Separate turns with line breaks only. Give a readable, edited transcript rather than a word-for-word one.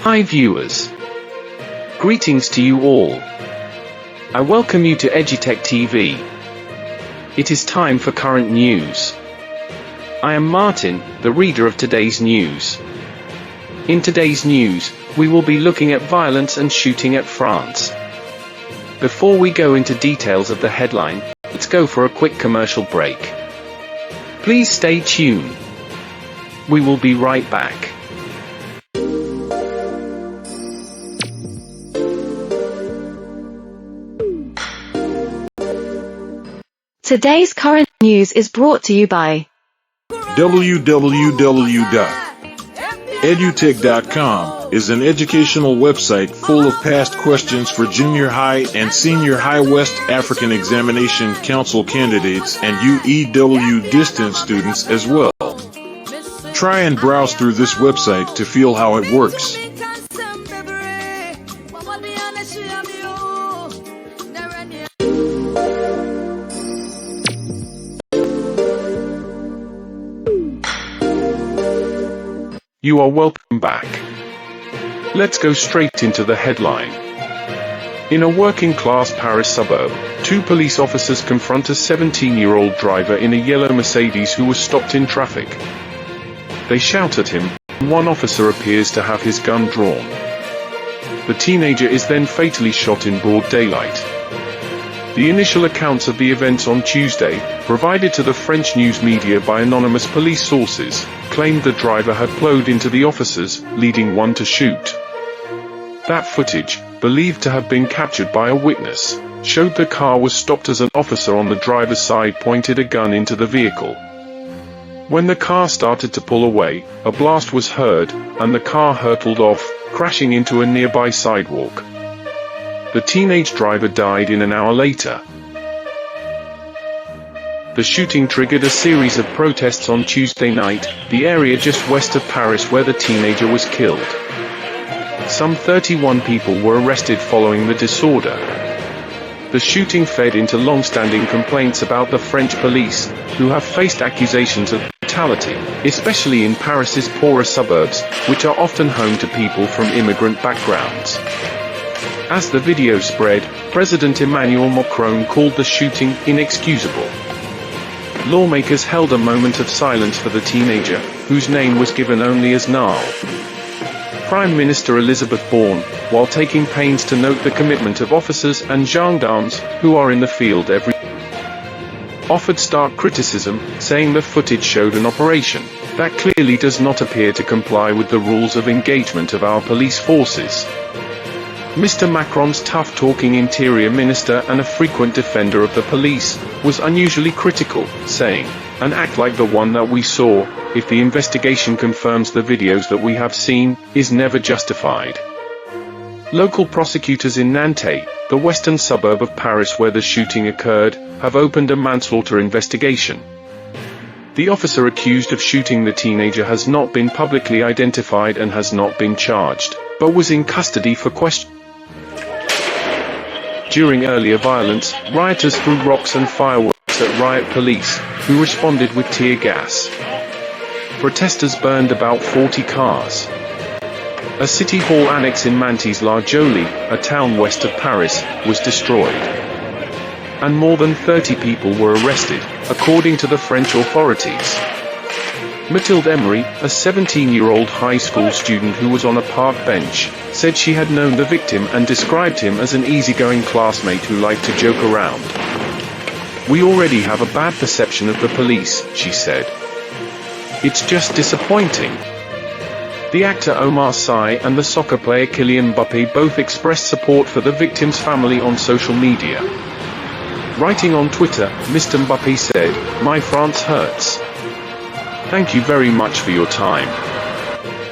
Hi viewers. Greetings to you all. I welcome you to Edutech TV. It is time for current news. I am Martin, the reader of today's news. In today's news, we will be looking at violence and shooting at France. Before we go into details of the headline, let's go for a quick commercial break. Please stay tuned. We will be right back.
Today's current news is brought to you by
www.edutech.com is an educational website full of past questions for junior high and senior high West African Examination Council candidates and UEW distance students as well. Try and browse through this website to feel how it works.
You are welcome back. Let's go straight into the headline. In a working-class Paris suburb, two police officers confront a 17-year-old driver in a yellow Mercedes who was stopped in traffic. They shout at him, and one officer appears to have his gun drawn. The teenager is then fatally shot in broad daylight. The initial accounts of the events on Tuesday, provided to the French news media by anonymous police sources, claimed the driver had plowed into the officers, leading one to shoot. That footage, believed to have been captured by a witness, showed the car was stopped as an officer on the driver's side pointed a gun into the vehicle. When the car started to pull away, a blast was heard, and the car hurtled off, crashing into a nearby sidewalk. The teenage driver died an hour later. The shooting triggered a series of protests on Tuesday night, the area just west of Paris where the teenager was killed. Some 31 people were arrested following the disorder. The shooting fed into long-standing complaints about the French police, who have faced accusations of brutality, especially in Paris's poorer suburbs, which are often home to people from immigrant backgrounds. As the video spread, President Emmanuel Macron called the shooting inexcusable. Lawmakers held a moment of silence for the teenager, whose name was given only as Niall. Prime Minister Elizabeth Borne, while taking pains to note the commitment of officers and gendarmes, who are in the field every day, offered stark criticism, saying the footage showed an operation that clearly does not appear to comply with the rules of engagement of our police forces. Mr. Macron's tough-talking interior minister and a frequent defender of the police, was unusually critical, saying, "An act like the one that we saw, if the investigation confirms the videos that we have seen, is never justified." Local prosecutors in Nantes, the western suburb of Paris where the shooting occurred, have opened a manslaughter investigation. The officer accused of shooting the teenager has not been publicly identified and has not been charged, but was in custody for questioning. During earlier violence, rioters threw rocks and fireworks at Riot police, who responded with tear gas. Protesters burned about 40 cars. A city hall annex in Mantes-la-Jolie, a town west of Paris, was destroyed. And more than 30 people were arrested, according to the French authorities. Mathilde Emery, a 17-year-old high school student who was on a park bench, said she had known the victim and described him as an easygoing classmate who liked to joke around. "We already have a bad perception of the police," she said. "It's just disappointing." The actor Omar Sy and the soccer player Kylian Mbappé both expressed support for the victim's family on social media. Writing on Twitter, Mr. Mbappé said, "My France hurts. Thank you very much for your time."